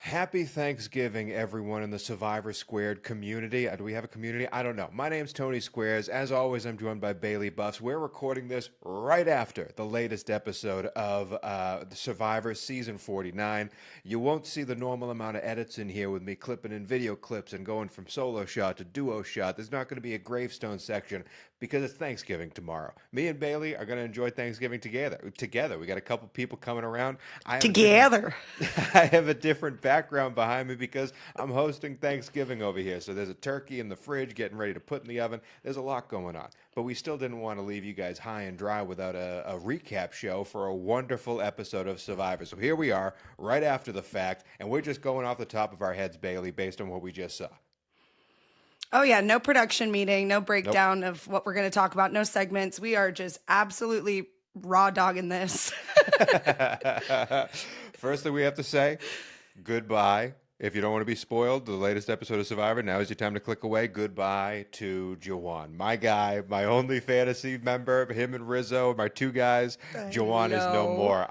Happy Thanksgiving, everyone in the Survivor Squared community. Do we have a community? I don't know. My name's Tony Squares. As always, I'm joined by Bailey Buffs. We're recording this right after the latest episode of the Survivor Season 49. You won't see the normal amount of edits in here with me clipping in video clips and going from solo shot to duo shot. There's not going to be a gravestone section because it's Thanksgiving tomorrow. Me and Bailey are going to enjoy Thanksgiving together. We got a couple people coming around. Together. I have a different background behind me because I'm hosting Thanksgiving over here. So there's a turkey in the fridge getting ready to put in the oven. There's a lot going on. But we still didn't want to leave you guys high and dry without a recap show for a wonderful episode of Survivor. So here we are, right after the fact, and we're just going off the top of our heads, Bailey, based on what we just saw. Oh, yeah. No production meeting, no breakdown Nope. of what we're going to talk about, no segments. We are just absolutely raw dogging this. First thing we have to say, goodbye. If you don't want to be spoiled, the latest episode of Survivor, now is your time to click away. Goodbye to Jawan. My guy, my only fantasy member, him and Rizo, my two guys. Jawan is no more.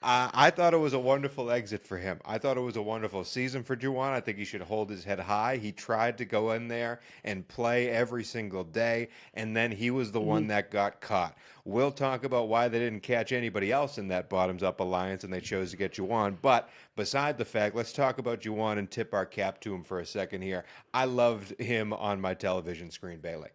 I thought it was a wonderful exit for him. I thought it was a wonderful season for Jawan. I think he should hold his head high. He tried to go in there and play every single day, and then he was the one that got caught. We'll talk about why they didn't catch anybody else in that bottoms-up alliance, and they chose to get Jawan. But beside the fact, let's talk about Jawan and tip our cap to him for a second here. I loved him on my television screen, Bailey.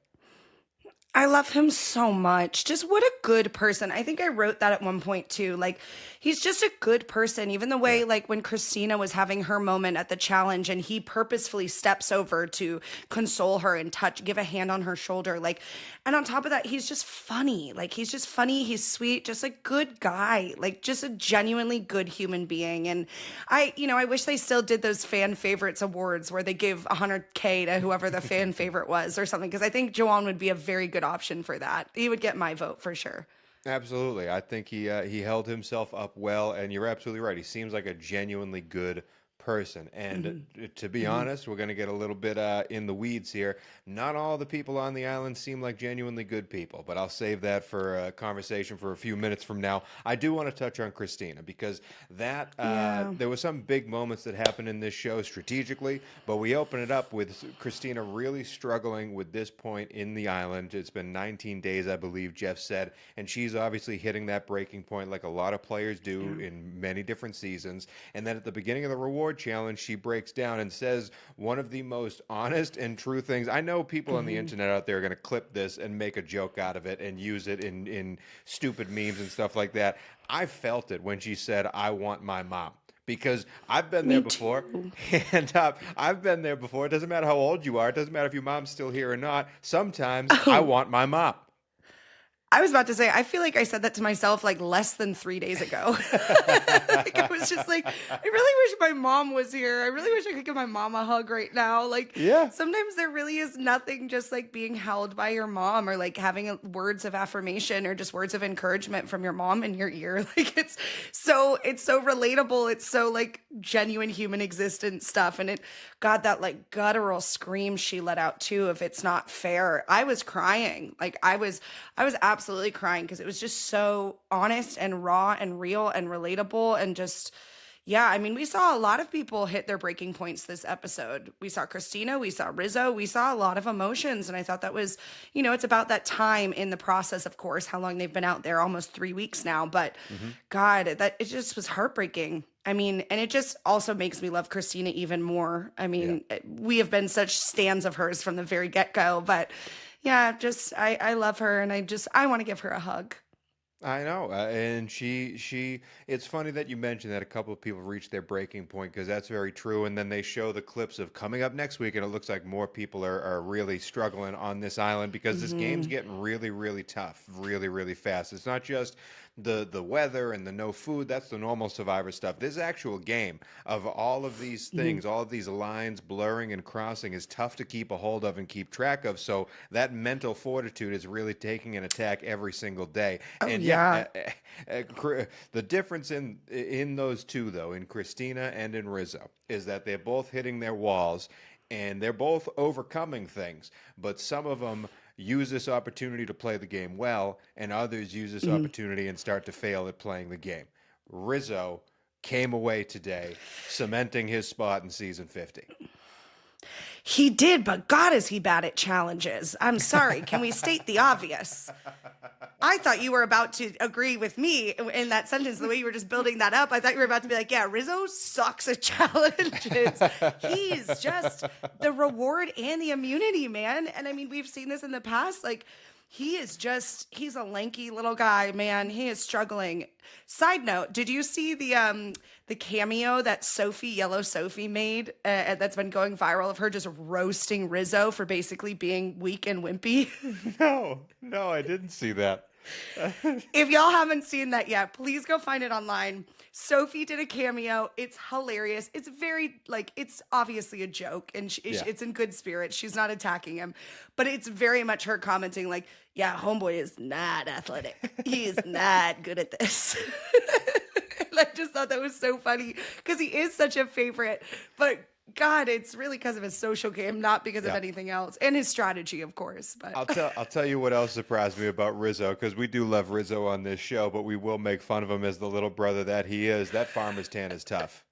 I love him so much. Just what a good person. I think I wrote that at one point too. Like, he's just a good person. Even the way, like, when Kristina was having her moment at the challenge and he purposefully steps over to console her and give a hand on her shoulder. Like, and on top of that, he's just funny. Like, he's just funny. He's sweet, just a good guy, like just a genuinely good human being. And I wish they still did those fan favorites awards where they give 100K to whoever the fan favorite was or something. Cause I think Jawan would be a very good option for that. He would get my vote for sure. Absolutely. I think he held himself up well, and you're absolutely right. He seems like a genuinely good person. And to be honest, we're going to get a little bit in the weeds here. Not all the people on the island seem like genuinely good people, but I'll save that for a conversation for a few minutes from now. I do want to touch on Kristina because there were some big moments that happened in this show strategically, but we open it up with Kristina really struggling with this point in the island. It's been 19 days, I believe Jeff said, and she's obviously hitting that breaking point like a lot of players do in many different seasons. And then at the beginning of the reward challenge, she breaks down and says one of the most honest and true things. I know people on the internet out there are going to clip this and make a joke out of it and use it in stupid memes and stuff like that. I felt it when she said, "I want my mom." Because I've been there before, and I've been there before. It doesn't matter how old you are. It doesn't matter if your mom's still here or not. Sometimes I want my mom. I was about to say, I feel like I said that to myself like less than 3 days ago. Like, I was just like, I really wish my mom was here. I really wish I could give my mom a hug right now. Like, sometimes there really is nothing just like being held by your mom or like having words of affirmation or just words of encouragement from your mom in your ear. Like, it's so relatable. It's so like genuine human existence stuff. And God, that like guttural scream she let out too, if it's not fair. I was crying. Like, I was absolutely crying because it was just so honest and raw and real and relatable and just, I mean, we saw a lot of people hit their breaking points this episode. We saw Kristina, we saw Rizo, we saw a lot of emotions. And I thought that was, it's about that time in the process, of course, how long they've been out there, almost 3 weeks now. But God, that it just was heartbreaking. I mean, and it just also makes me love Kristina even more. I mean, we have been such stans of hers from the very get-go, but just I love her, and I want to give her a hug. I know, and she. It's funny that you mentioned that a couple of people reached their breaking point because that's very true. And then they show the clips of coming up next week, and it looks like more people are really struggling on this island because this game's getting really, really tough, really, really fast. It's not just the weather and the no food. That's the normal Survivor stuff. This actual game of all of these things, all of these lines blurring and crossing is tough to keep a hold of and keep track of. So that mental fortitude is really taking an attack every single day. The difference in those two, though, in Kristina and in Rizo, is that they're both hitting their walls and they're both overcoming things, but some of them use this opportunity to play the game well, and others use this opportunity and start to fail at playing the game. Rizo came away today cementing his spot in season 50. He did, but God, is he bad at challenges. I'm sorry. Can we state the obvious? I thought you were about to agree with me in that sentence, the way you were just building that up. I thought you were about to be like, yeah, Rizzo sucks at challenges. He's just the reward and the immunity, man. And I mean, we've seen this in the past. Like, he's a lanky little guy, man. He is struggling. Side note, did you see the cameo that Yellow Sophie made that's been going viral of her just roasting Rizzo for basically being weak and wimpy? No, I didn't see that. If y'all haven't seen that yet, please go find it online. Sophie did a cameo. It's hilarious. It's very, like, it's obviously a joke, and it's in good spirits. She's not attacking him, but it's very much her commenting like, yeah, homeboy is not athletic. He's not good at this. And I just thought that was so funny because he is such a favorite, but God, it's really because of his social game, not because of anything else, and his strategy, of course. But I'll tell you what else surprised me about Rizzo, because we do love Rizzo on this show, but we will make fun of him as the little brother that he is. That farmer's tan is tough.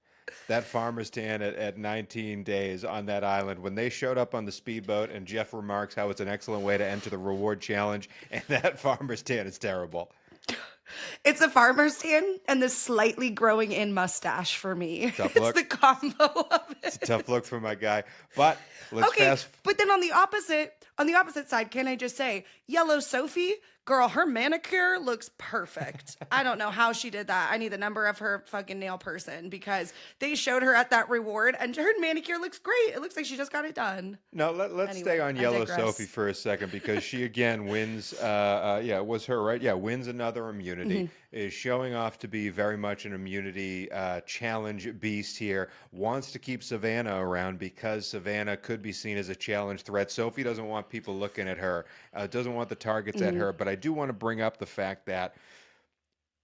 That farmer's tan at 19 days on that island, when they showed up on the speedboat, and Jeff remarks how it's an excellent way to enter the reward challenge, and that farmer's tan is terrible. It's a farmer's tan and the slightly growing in mustache for me. Tough it's look. the combo of it. It's a tough look for my guy. But let's fast. But then on the opposite side, can I just say, Yellow Sophie, girl, her manicure looks perfect. I don't know how she did that. I need the number of her fucking nail person, because they showed her at that reward and her manicure looks great. It looks like she just got it done. No, let's stay on Yellow Sophie for a second, because she again wins. It was her, right? Yeah, wins another immunity. Is showing off to be very much an immunity challenge beast here. Wants to keep Savannah around because Savannah could be seen as a challenge threat. Sophie doesn't want people looking at her. Doesn't want the targets at her. But I do want to bring up the fact that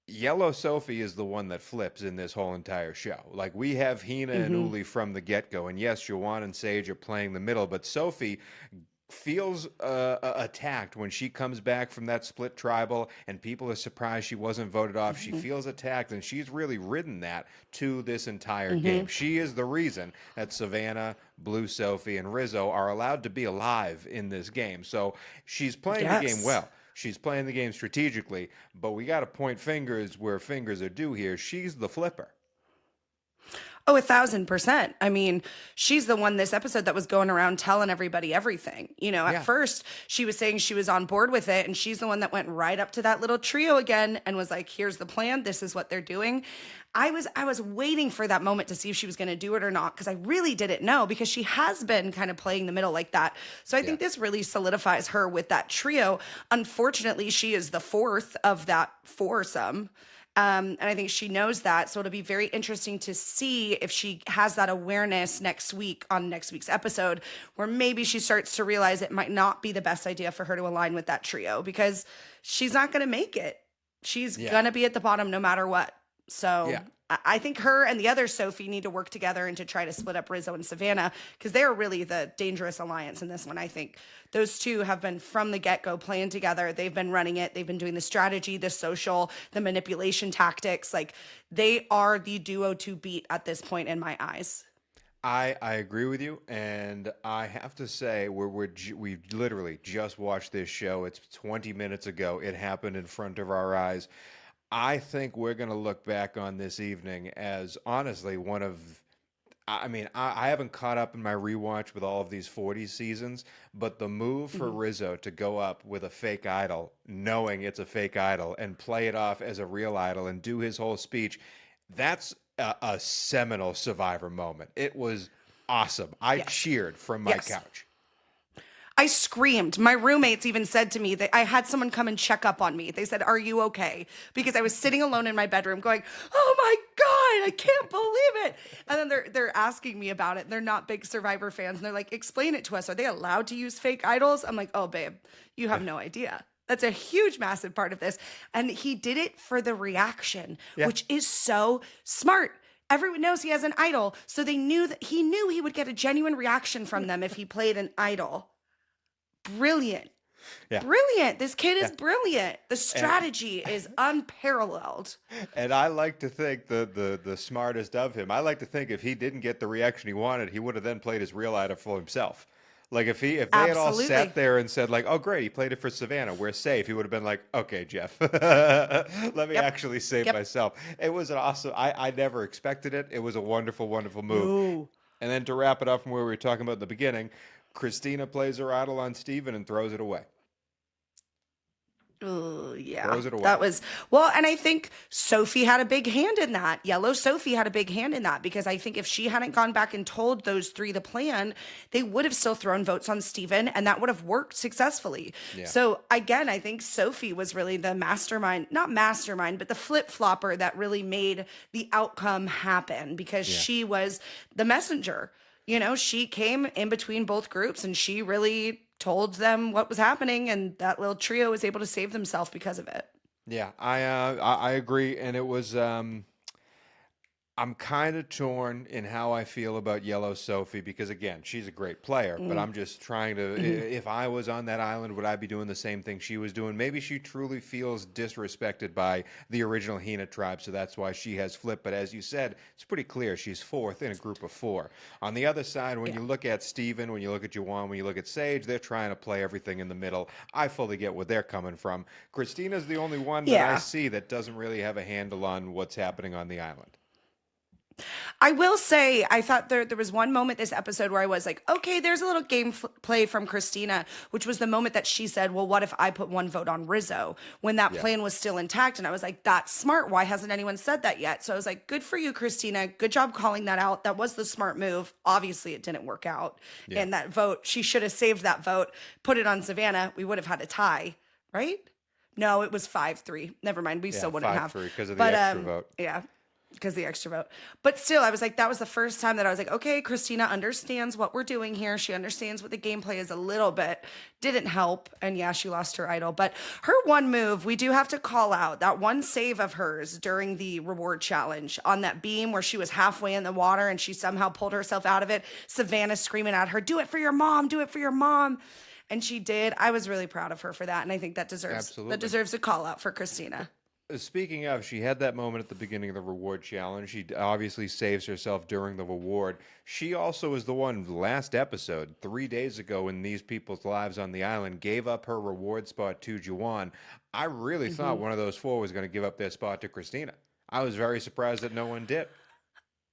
Yellow Sophie is the one that flips in this whole entire show. Like, we have Hina and Louie from the get-go. And yes, Jawan and Sage are playing the middle, but Sophie feels attacked when she comes back from that split tribal and people are surprised she wasn't voted off. She feels attacked, and she's really ridden that to this entire game. She is the reason that Savannah, Blue Sophie, and Rizzo are allowed to be alive in this game. So she's playing the game well. She's playing the game strategically, but we got to point fingers where fingers are due here. She's the flipper. Oh, 1,000%. I mean, she's the one this episode that was going around telling everybody everything. You know, at first she was saying she was on board with it, and she's the one that went right up to that little trio again and was like, here's the plan. This is what they're doing. I was waiting for that moment to see if she was going to do it or not, because I really didn't know, because she has been kind of playing the middle like that. So I think this really solidifies her with that trio. Unfortunately, she is the fourth of that foursome. And I think she knows that. So it'll be very interesting to see if she has that awareness next week on next week's episode, where maybe she starts to realize it might not be the best idea for her to align with that trio, because she's not going to make it. She's going to be at the bottom no matter what. So I think her and the other Sophie need to work together and to try to split up Rizzo and Savannah, because they're really the dangerous alliance in this one. I think those two have been from the get-go playing together. They've been running it. They've been doing the strategy, the social, the manipulation tactics. Like, they are the duo to beat at this point in my eyes. I agree with you, and I have to say we literally just watched this show. It's 20 minutes ago. It happened in front of our eyes. I think we're going to look back on this evening as honestly one of, I mean, I haven't caught up in my rewatch with all of these 40 seasons, but the move for Rizzo to go up with a fake idol, knowing it's a fake idol, and play it off as a real idol and do his whole speech, that's a seminal Survivor moment. It was awesome. I cheered from my couch. I screamed. My roommates even said to me that I had someone come and check up on me. They said, "Are you okay?" Because I was sitting alone in my bedroom going, "Oh my God, I can't believe it." And then they're asking me about it. They're not big Survivor fans. And they're like, "Explain it to us. Are they allowed to use fake idols?" I'm like, "Oh, babe, you have no idea." That's a huge, massive part of this. And he did it for the reaction, which is so smart. Everyone knows he has an idol. So they knew that he would get a genuine reaction from them if he played an idol. Brilliant. Yeah. Brilliant. This kid is Yeah. brilliant. The strategy is unparalleled. And I like to think the smartest of him. I like to think if he didn't get the reaction he wanted, he would have then played his real idol for himself. Like if they had all Absolutely. sat there and said like, "Oh great, he played it for Savannah, we're safe," he would have been like, "Okay, Jeff, let me Yep. actually save Yep. myself." It was an awesome. I never expected it. It was a wonderful, wonderful move. No. And then to wrap it up from where we were talking about in the beginning, Kristina plays her idol on Steven and throws it away. Oh, yeah. Throws it away. That was, well, and I think Sophie had a big hand in that. Yellow Sophie had a big hand in that because I think if she hadn't gone back and told those three the plan, they would have still thrown votes on Steven and that would have worked successfully. Yeah. So again, I think Sophie was really the mastermind, not mastermind, but the flip flopper that really made the outcome happen because Yeah. she was the messenger. You know, she came in between both groups and she really told them what was happening, and that little trio was able to save themselves because of it. Yeah, I agree, and it was I'm kind of torn in how I feel about Yellow Sophie because again, she's a great player, but I'm just trying to if I was on that island, would I be doing the same thing she was doing? Maybe she truly feels disrespected by the original Hina tribe, so that's why she has flipped, but as you said, it's pretty clear she's fourth in a group of four. On the other side, when Yeah. you look at Steven, when you look at Jawan, when you look at Sage, they're trying to play everything in the middle. I fully get where they're coming from. Christina's the only one that I Yeah. see that doesn't really have a handle on what's happening on the island. I will say, I thought there was one moment this episode where I was like, okay, there's a little play from Kristina, which was the moment that she said, well, what if I put one vote on Rizzo when that Yeah. plan was still intact? And I was like, that's smart. Why hasn't anyone said that yet? So I was like, good for you, Kristina. Good job calling that out. That was the smart move. Obviously, it didn't work out. Yeah. And that vote, she should have saved that vote, put it on Savannah. We would have had a tie, right? No, it was 5-3. Never mind. We Yeah, still wouldn't have. 5-3 because of the But extra vote. yeah, because the extra vote. But still, I was like, that was the first time that I was like, okay, Kristina understands what we're doing here. She understands what the gameplay is a little bit. Didn't help. And yeah, she lost her idol. But her one move, we do have to call out that one save of hers during the reward challenge on that beam where she was halfway in the water and she somehow pulled herself out of it. Savannah screaming at her, do it for your mom, do it for your mom. And she did. I was really proud of her for that. And I think that Absolutely. deserves a call out for Kristina. Speaking of, she had that moment at the beginning of the reward challenge. She obviously saves herself during the reward. She also is the one last episode, 3 days ago, in these people's lives on the island, gave up her reward spot to Jawan. I really thought one of those four was going to give up their spot to Kristina. I was very surprised that no one did.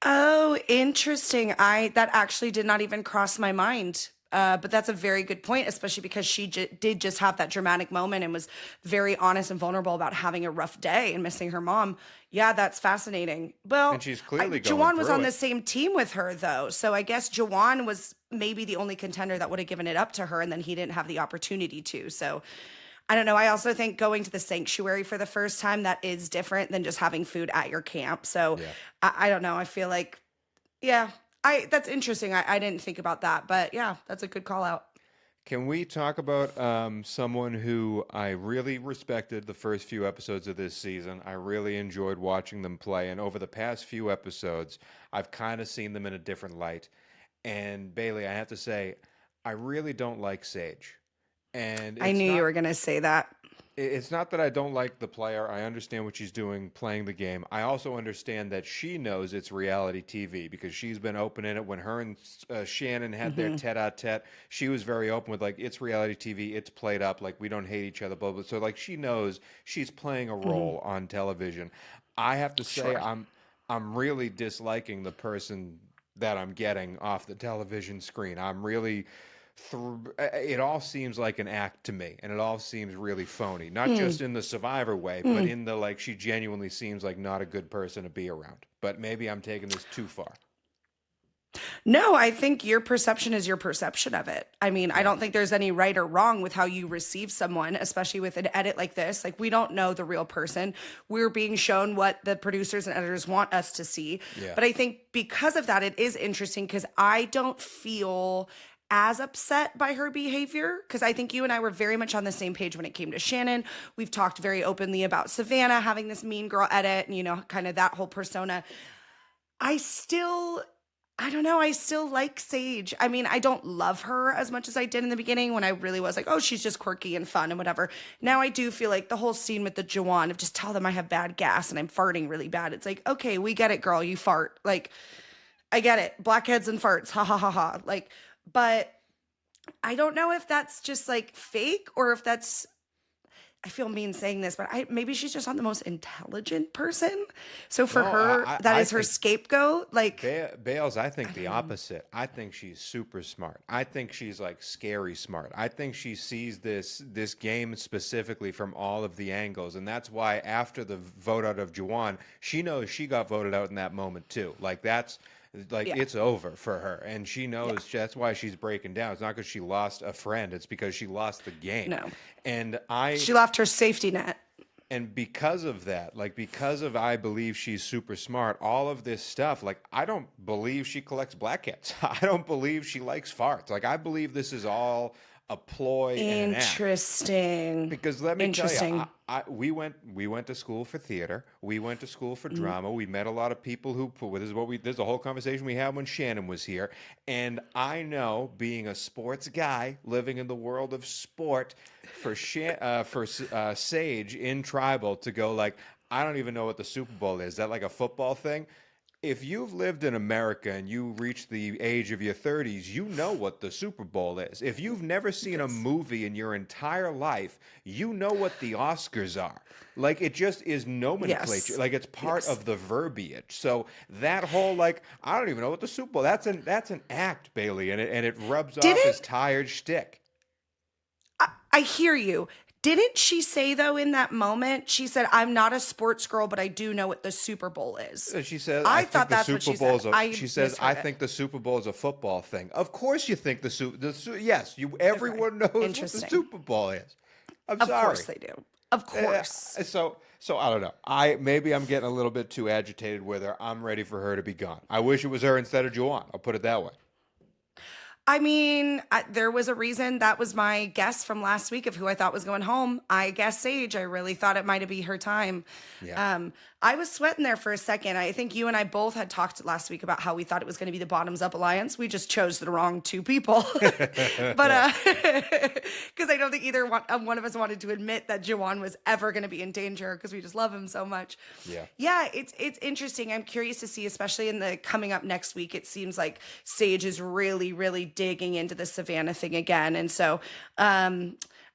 Oh, interesting. That actually did not even cross my mind. But that's a very good point, especially because she did just have that dramatic moment and was very honest and vulnerable about having a rough day and missing her mom. Yeah, that's fascinating. Well, And she's clearly going Jawan was through on it. the same team with her, though. So I guess Jawan was maybe the only contender that would have given it up to her, and then he didn't have the opportunity to. So I don't know. I also think going to the sanctuary for the first time, that is different than just having food at your camp. So Yeah. I don't know. I feel like, yeah. That's interesting. I didn't think about that, but yeah, that's a good call out. Can we talk about someone who I really respected the first few episodes of this season? I really enjoyed watching them play. And over the past few episodes, I've kind of seen them in a different light. And Bailey, I have to say, I really don't like Sage. And I knew you were going to say that. It's not that I don't like the player. I understand what she's doing, playing the game. I also understand that she knows it's reality TV because she's been open in it. When her and Shannon had their tete-a-tete, she was very open with, like, it's reality TV, it's played up, like, we don't hate each other, blah, blah. So, like, she knows she's playing a role on television. I have to say, Sure. I'm really disliking the person that I'm getting off the television screen. I'm really... it all seems like an act to me, and it all seems really phony. Not just in the Survivor way, but in the, like, she genuinely seems like not a good person to be around. But maybe I'm taking this too far. No, I think your perception is your perception of it. I mean, I don't think there's any right or wrong with how you receive someone, especially with an edit like this. Like, we don't know the real person. We're being shown what the producers and editors want us to see. Yeah. But I think because of that, it is interesting because I don't feel as upset by her behavior because I think you and I were very much on the same page when it came to Shannon. We've talked very openly about Savannah having this mean girl edit and, you know, kind of that whole persona. I don't know. I still like Sage. I mean, I don't love her as much as I did in the beginning when I really was like, oh, she's just quirky and fun and whatever. Now I do feel like the whole scene with the Jawan of just tell them I have bad gas and I'm farting really bad. It's like, okay, we get it, girl. You fart. Like, I get it. Blackheads and farts. Ha ha ha ha. Like, but I don't know if that's just like fake or if that's, I feel mean saying this, but maybe she's just not the most intelligent person. So for her, that is her scapegoat. Like Bales, I think the opposite. I think she's super smart. I think she's like scary smart. I think she sees this game specifically from all of the angles, and that's why after the vote out of Jawan, she knows she got voted out in that moment too. Like that's. Like it's over for her, and she knows that's why she's breaking down. It's not because she lost a friend; it's because she lost the game. No, and she left her safety net. And because of that, like because of I believe she's super smart, all of this stuff, like I don't believe she collects blackheads. I don't believe she likes farts. Like I believe this is all a ploy and an act. Interesting. Because let me tell you, we went to school for theater. We went to school for drama. We met a lot of people who there's a whole conversation we had when Shannon was here. And I know, being a sports guy living in the world of sport, for Sage in Tribal to go like, I don't even know what the Super Bowl is. Is that like a football thing? If you've lived in America and you reach the age of your 30s, you know what the Super Bowl is. If you've never seen a movie in your entire life, you know what the Oscars are. Like, it just is nomenclature. Like, it's part of the verbiage. So that whole, like, I don't even know what the Super Bowl, that's an act, Bailey, and it rubs off his tired shtick. I hear you. Didn't she say, though, in that moment, she said, I'm not a sports girl, but I do know what the Super Bowl is. She says, I thought that's what she said. She says, I think the Super Bowl is a football thing. Of course you think yes, everyone knows what the Super Bowl is. I'm sorry. Of course they do. Of course. So I don't know. Maybe I'm getting a little bit too agitated with her. I'm ready for her to be gone. I wish it was her instead of Jawan. I'll put it that way. I mean, there was a reason. That was my guess from last week of who I thought was going home. I guess Sage. I really thought it might be her time. Yeah. I was sweating there for a second. I think you and I both had talked last week about how we thought it was going to be the bottoms up alliance. We just chose the wrong two people. But because I don't think either one of us wanted to admit that Jawan was ever going to be in danger because we just love him so much. Yeah, it's interesting. I'm curious to see, especially in the coming up next week. It seems like Sage is really, really digging into the Savannah thing again, and so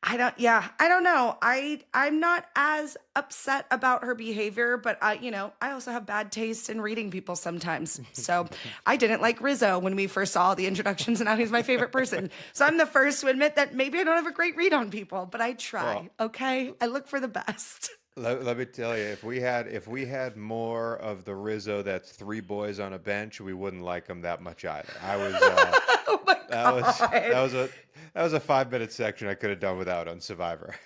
I don't know. I'm not as upset about her behavior, but I also have bad taste in reading people sometimes. So I didn't like Rizo when we first saw the introductions, and now he's my favorite person. So I'm the first to admit that maybe I don't have a great read on people, but I try. Okay, I look for the best. Let me tell you, if we had more of the Rizo that's three boys on a bench, we wouldn't like him that much either. I was oh my God. That was a 5-minute section I could have done without on Survivor.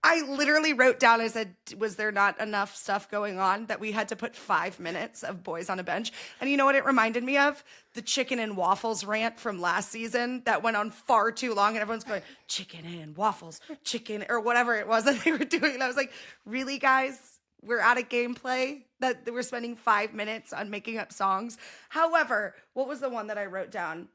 I literally wrote down, I said, was there not enough stuff going on that we had to put 5 minutes of boys on a bench? And you know what it reminded me of? The chicken and waffles rant from last season that went on far too long, and everyone's going, chicken and waffles, chicken, or whatever it was that they were doing. And I was like, really, guys? We're out of gameplay that we're spending 5 minutes on making up songs. However, what was the one that I wrote down?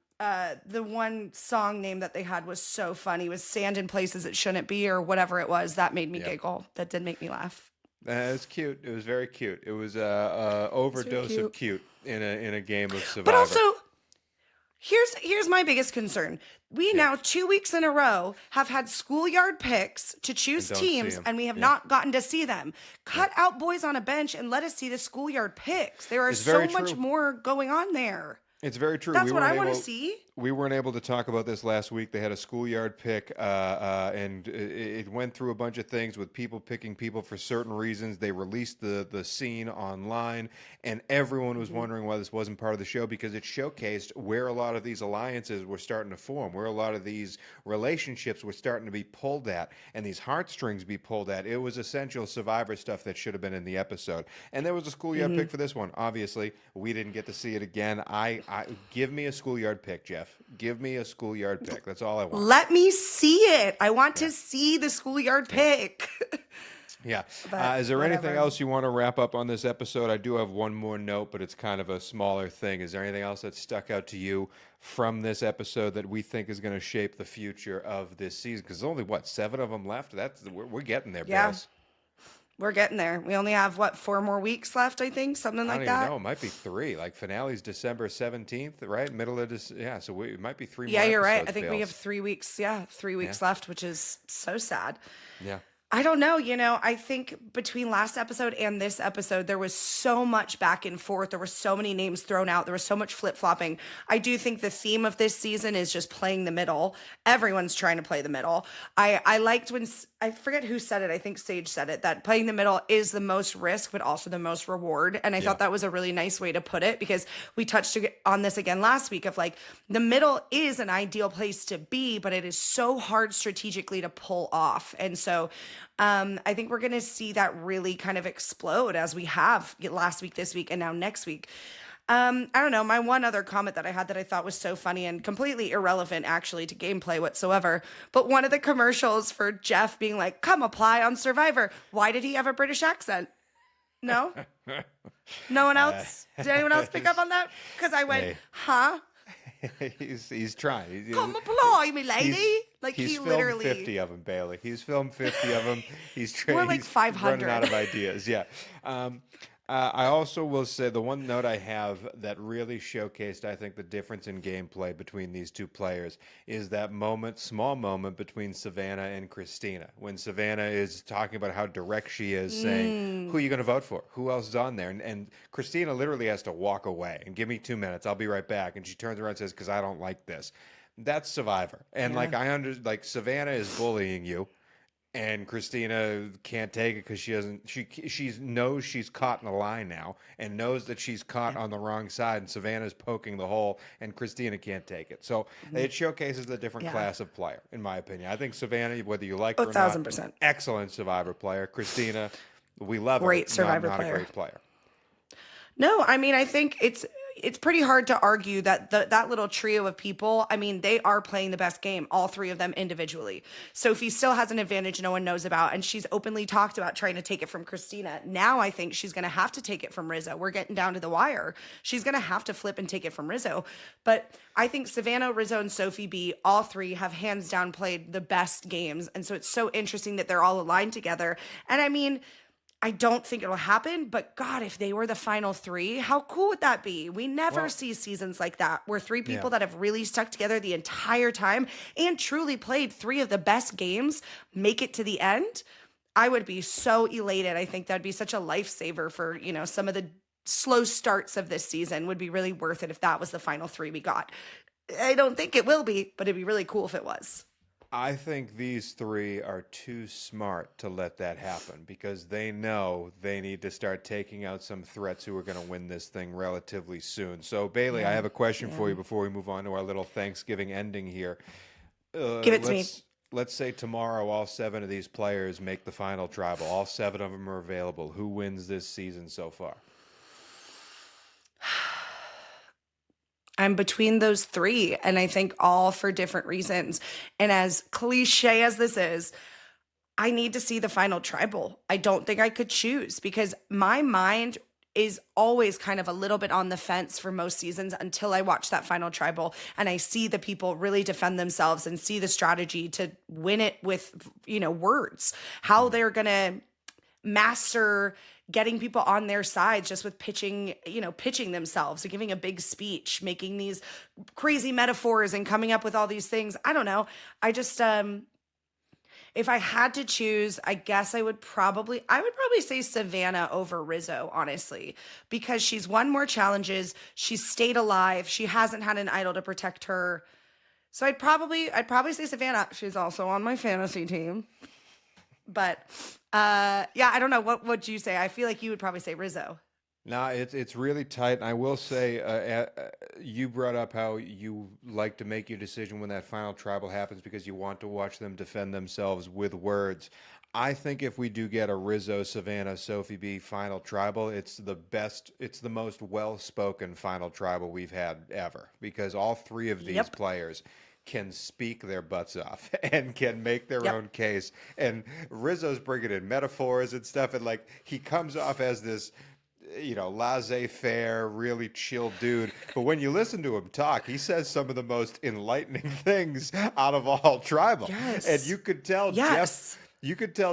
The one song name that they had was so funny. It was Sand in Places It Shouldn't Be, or whatever it was. That made me giggle. That did make me laugh. It was cute. It was very cute. It was a overdose of cute in a game of Survivor. But also, here's my biggest concern. We now 2 weeks in a row have had schoolyard picks to choose teams, and we have not gotten to see them. Cut out boys on a bench and let us see the schoolyard picks. There is so much more going on there. It's very true. That's what I want to see. We weren't able to talk about this last week. They had a schoolyard pick, and it went through a bunch of things with people picking people for certain reasons. They released the scene online, and everyone was wondering why this wasn't part of the show, because it showcased where a lot of these alliances were starting to form, where a lot of these relationships were starting to be pulled at, and these heartstrings be pulled at. It was essential Survivor stuff that should have been in the episode. And there was a schoolyard pick for this one. Obviously, we didn't get to see it again. I give me a schoolyard pick, Jeff. Give me a schoolyard pick. That's all I want. Let me see it. I want to see the schoolyard pick. Yeah. But Is there anything whatever. else you want to wrap up on this episode? I do have one more note, but it's kind of a smaller thing. Is there anything else that stuck out to you from this episode that we think is going to shape the future of this season? Because there's only, what, 7 of them left? We're getting there, Yeah. Bales. We're getting there. We only have, 4 more weeks left, I think, something I like don't even that. know. It might be 3. Like, finale's December 17th, right? Middle of this. Yeah, so it might be 3 more Yeah, you're right. episodes, I think we Bales. have 3 weeks. Yeah, 3 weeks left, which is so sad. Yeah. I don't know. I think between last episode and this episode, there was so much back and forth. There were so many names thrown out. There was so much flip flopping. I do think the theme of this season is just playing the middle. Everyone's trying to play the middle. I liked when, I forget who said it. I think Sage said it, that playing the middle is the most risk, but also the most reward. And I thought that was a really nice way to put it, because we touched on this again last week of like, the middle is an ideal place to be, but it is so hard strategically to pull off. And so, I think we're going to see that really kind of explode as we have last week, this week, and now next week. I don't know. My one other comment that I had that I thought was so funny and completely irrelevant actually to gameplay whatsoever, but one of the commercials for Jeff being like, come apply on Survivor. Why did he have a British accent? No? No one else? Did anyone else pick up on that? Because I went, huh? he's trying. Come apply, me lady. Like he's he filmed literally 50 of them, Bailey. He's filmed 50 of them. He's trying. More like he's 500. running out of ideas. Yeah. I also will say the one note I have that really showcased, I think, the difference in gameplay between these two players is that moment, small moment between Savannah and Kristina. When Savannah is talking about how direct she is, saying, who are you going to vote for? Who else is on there? And Kristina literally has to walk away and give me 2 minutes. I'll be right back. And she turns around and says, because I don't like this. That's Survivor. And like Savannah is bullying you. And Kristina can't take it because she knows she's caught in a lie now and knows that she's caught on the wrong side, and Savannah's poking the hole and Kristina can't take it. So it showcases a different class of player, in my opinion. I think Savannah, whether you like her or not, 1,000%. excellent Survivor player. Kristina, we love Great her, Survivor not player. a great player. No, I mean, I think it's pretty hard to argue that that little trio of people, I mean, they are playing the best game, all 3 of them individually. Sophie still has an advantage no one knows about, and she's openly talked about trying to take it from Kristina. Now I think she's going to have to take it from Rizo. We're getting down to the wire. She's going to have to flip and take it from Rizo. But I think Savannah, Rizo, and Sophie B, all 3 have hands down played the best games. And so it's so interesting that they're all aligned together. And I mean, I don't think it'll happen, but God, if they were the final 3, how cool would that be? We never see seasons like that where 3 people that have really stuck together the entire time and truly played 3 of the best games make it to the end. I would be so elated. I think that'd be such a lifesaver for, some of the slow starts of this season. Would be really worth it if that was the final 3 we got. I don't think it will be, but it'd be really cool if it was. I think these 3 are too smart to let that happen because they know they need to start taking out some threats who are going to win this thing relatively soon. So, Bailey, I have a question for you before we move on to our little Thanksgiving ending here. Give it to me. Let's say tomorrow all 7 of these players make the final tribal. All 7 of them are available. Who wins this season so far? I'm between those 3, and I think all for different reasons. And as cliche as this is, I need to see the final tribal. I don't think I could choose because my mind is always kind of a little bit on the fence for most seasons until I watch that final tribal and I see the people really defend themselves and see the strategy to win it with, words, how they're going to master getting people on their sides just with pitching themselves, giving a big speech, making these crazy metaphors and coming up with all these things. I don't know. I just, if I had to choose, I guess I would probably say Savannah over Rizo, honestly, because she's won more challenges. She's stayed alive. She hasn't had an idol to protect her. So I'd probably say Savannah. She's also on my fantasy team. But I don't know. What would you say? I feel like you would probably say Rizo. No, it's really tight. And I will say, you brought up how you like to make your decision when that final tribal happens because you want to watch them defend themselves with words. I think if we do get a Rizo, Savannah, Sophie B final tribal, it's the most well-spoken final tribal we've had ever because all 3 of these players can speak their butts off and can make their Yep. own case. And Rizzo's bringing in metaphors and stuff, and like he comes off as this, laissez-faire, really chill dude. But when you listen to him talk, he says some of the most enlightening things out of all tribal. Yes. And you could tell Yes.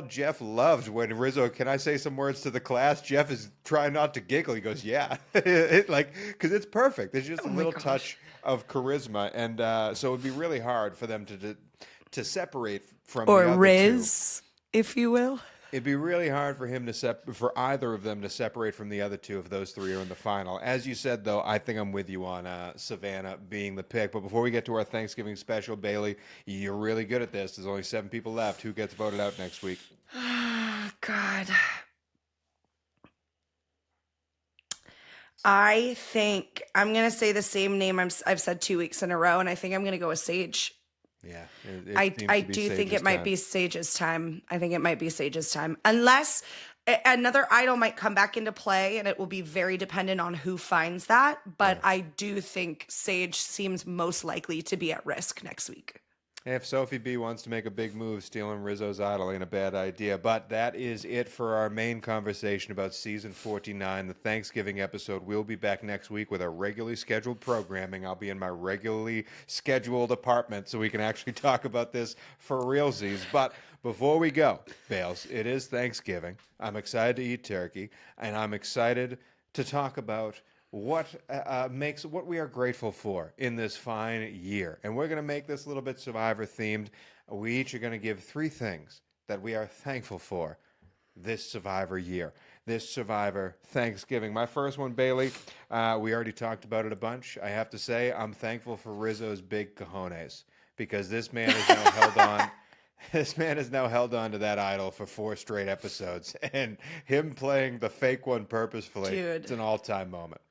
Jeff loved when Rizzo, can I say some words to the class? Jeff is trying not to giggle. He goes, yeah. Because it's perfect. There's just a little touch of charisma. And so it would be really hard for them to separate from Or the other Riz, if you will. two. It'd be really hard for him for either of them to separate from the other two if those three are in the final. As you said, though, I think I'm with you on Savannah being the pick. But before we get to our Thanksgiving special, Bailey, you're really good at this. There's only 7 people left. Who gets voted out next week? Oh, God. I think I'm going to say the same name I've said 2 weeks in a row, and I think I'm going to go with Sage. Yeah. I do think it might be Sage's time. I think it might be Sage's time. Unless another idol might come back into play, and it will be very dependent on who finds that. But I do think Sage seems most likely to be at risk next week. If Sophie B wants to make a big move, stealing Rizzo's idol ain't a bad idea. But that is it for our main conversation about season 49, the Thanksgiving episode. We'll be back next week with our regularly scheduled programming. I'll be in my regularly scheduled apartment so we can actually talk about this for realsies. But before we go, Bales, it is Thanksgiving. I'm excited to eat turkey, and I'm excited to talk about what we are grateful for in this fine year. And we're going to make this a little bit Survivor themed. We each are going to give 3 things that we are thankful for this Survivor year, this Survivor Thanksgiving. My first one, Bailey, we already talked about it a bunch. I have to say, I'm thankful for Rizzo's big cojones, because this man is now held on. This man has now held on to that idol for 4 straight episodes, and him playing the fake one purposefully, Dude. It's an all-time moment.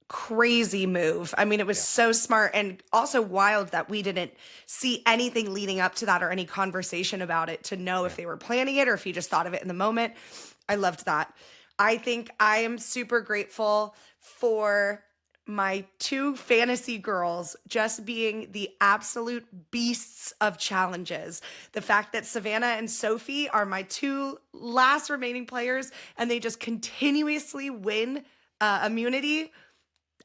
Crazy move. I mean, it was so smart, and also wild that we didn't see anything leading up to that or any conversation about it to know if they were planning it or if he just thought of it in the moment. I loved that. I think I am super grateful for my 2 fantasy girls just being the absolute beasts of challenges. The fact that Savannah and Sophie are my 2 last remaining players, and they just continuously win immunity.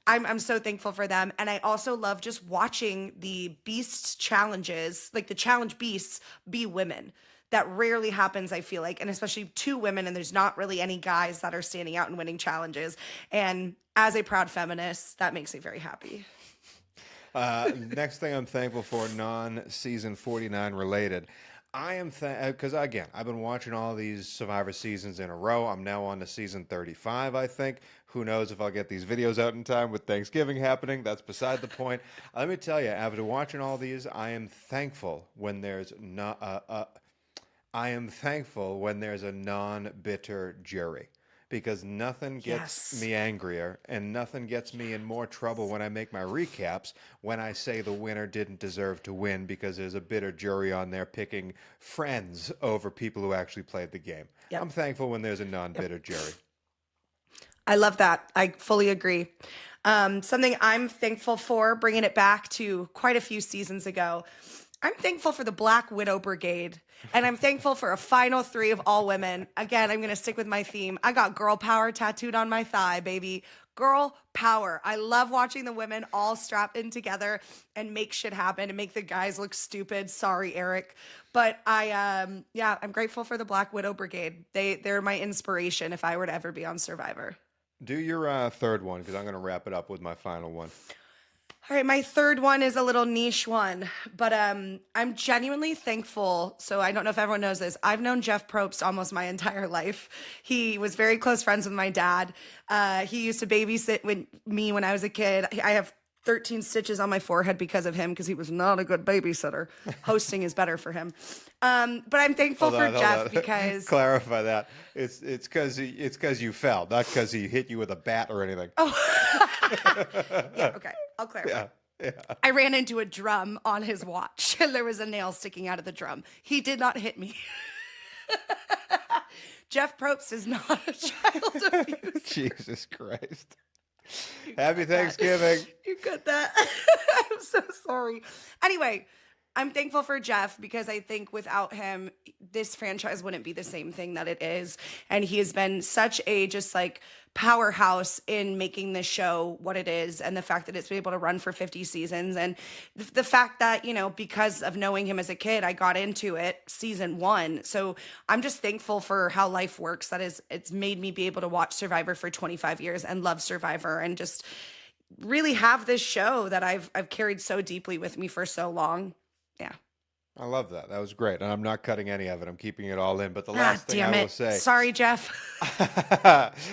I'm so thankful for them. And I also love just watching the beasts challenges, like the challenge beasts, be women. That rarely happens, I feel like, and especially 2 women, and there's not really any guys that are standing out and winning challenges. And as a proud feminist, that makes me very happy. Next thing I'm thankful for, non-season 49 related. I am because again, I've been watching all these Survivor seasons in a row. I'm now on to season 35, I think. Who knows if I'll get these videos out in time with Thanksgiving happening? That's beside the point. Let me tell you, after watching all these, I am thankful when there's a non-bitter jury. Because nothing gets me angrier and nothing gets me in more trouble when I make my recaps when I say the winner didn't deserve to win because there's a bitter jury on there picking friends over people who actually played the game. Yep. I'm thankful when there's a non-bitter jury. I love that. I fully agree. Something I'm thankful for, bringing it back to quite a few seasons ago, I'm thankful for the Black Widow Brigade, and I'm thankful for a final 3 of all women. Again, I'm going to stick with my theme. I got girl power tattooed on my thigh, baby. Girl power. I love watching the women all strap in together and make shit happen and make the guys look stupid. Sorry, Eric. But I'm grateful for the Black Widow Brigade. They're my inspiration if I were to ever be on Survivor. Do your third one, because I'm going to wrap it up with my final one. All right, my third one is a little niche one, but I'm genuinely thankful. So I don't know if everyone knows this. I've known Jeff Probst almost my entire life. He was very close friends with my dad. He used to babysit me when I was a kid. I have 13 stitches on my forehead because of him, because he was not a good babysitter. Hosting is better for him. But I'm thankful for Jeff because... Clarify that. It's because you fell, not because he hit you with a bat or anything. Oh. Yeah, okay. I'll clarify. Yeah. I ran into a drum on his watch, and there was a nail sticking out of the drum. He did not hit me. Jeff Probst is not a child abuser. Jesus Christ. Happy Thanksgiving. You got that. I'm so sorry. Anyway, I'm thankful for Jeff because I think without him, this franchise wouldn't be the same thing that it is. And he has been such a just like powerhouse in making this show what it is. And the fact that it's been able to run for 50 seasons. And the fact that, you know, because of knowing him as a kid, I got into it season 1. So I'm just thankful for how life works. That is, it's made me be able to watch Survivor for 25 years and love Survivor and just really have this show that I've carried so deeply with me for so long. Yeah. I love that. That was great. And I'm not cutting any of it. I'm keeping it all in. But the last thing I will say. Sorry, Jeff.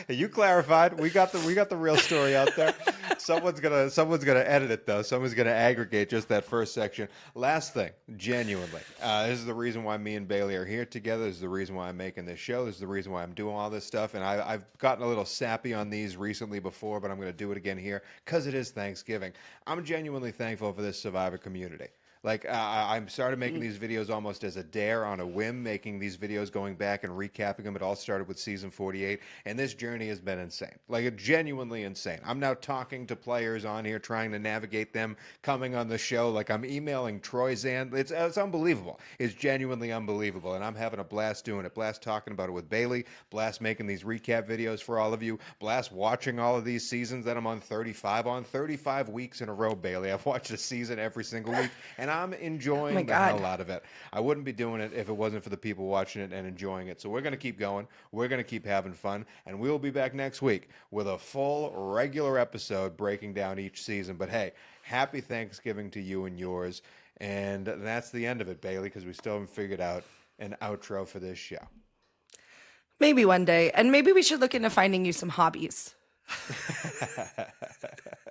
You clarified. We got the real story out there. Someone's gonna edit it though. Someone's gonna aggregate just that first section. Last thing, genuinely. This is the reason why me and Bailey are here together. This is the reason why I'm making this show. This is the reason why I'm doing all this stuff. And I've gotten a little sappy on these recently before, but I'm gonna do it again here because it is Thanksgiving. I'm genuinely thankful for this Survivor community. Like, I started making these videos almost as a dare on a whim, making these videos, going back and recapping them. It all started with season 48, and this journey has been insane. Like, genuinely insane. I'm now talking to players on here, trying to navigate them coming on the show. Like, I'm emailing Troy Zan. It's unbelievable. It's genuinely unbelievable, and I'm having a blast doing it. Blast talking about it with Bailey. Blast making these recap videos for all of you. Blast watching all of these seasons that I'm on 35 weeks in a row, Bailey. I've watched a season every single week, and I'm enjoying the hell out of it. I wouldn't be doing it if it wasn't for the people watching it and enjoying it. So we're going to keep going. We're going to keep having fun. And we'll be back next week with a full regular episode breaking down each season. But hey, happy Thanksgiving to you and yours. And that's the end of it, Bailey, because we still haven't figured out an outro for this show. Maybe one day. And maybe we should look into finding you some hobbies.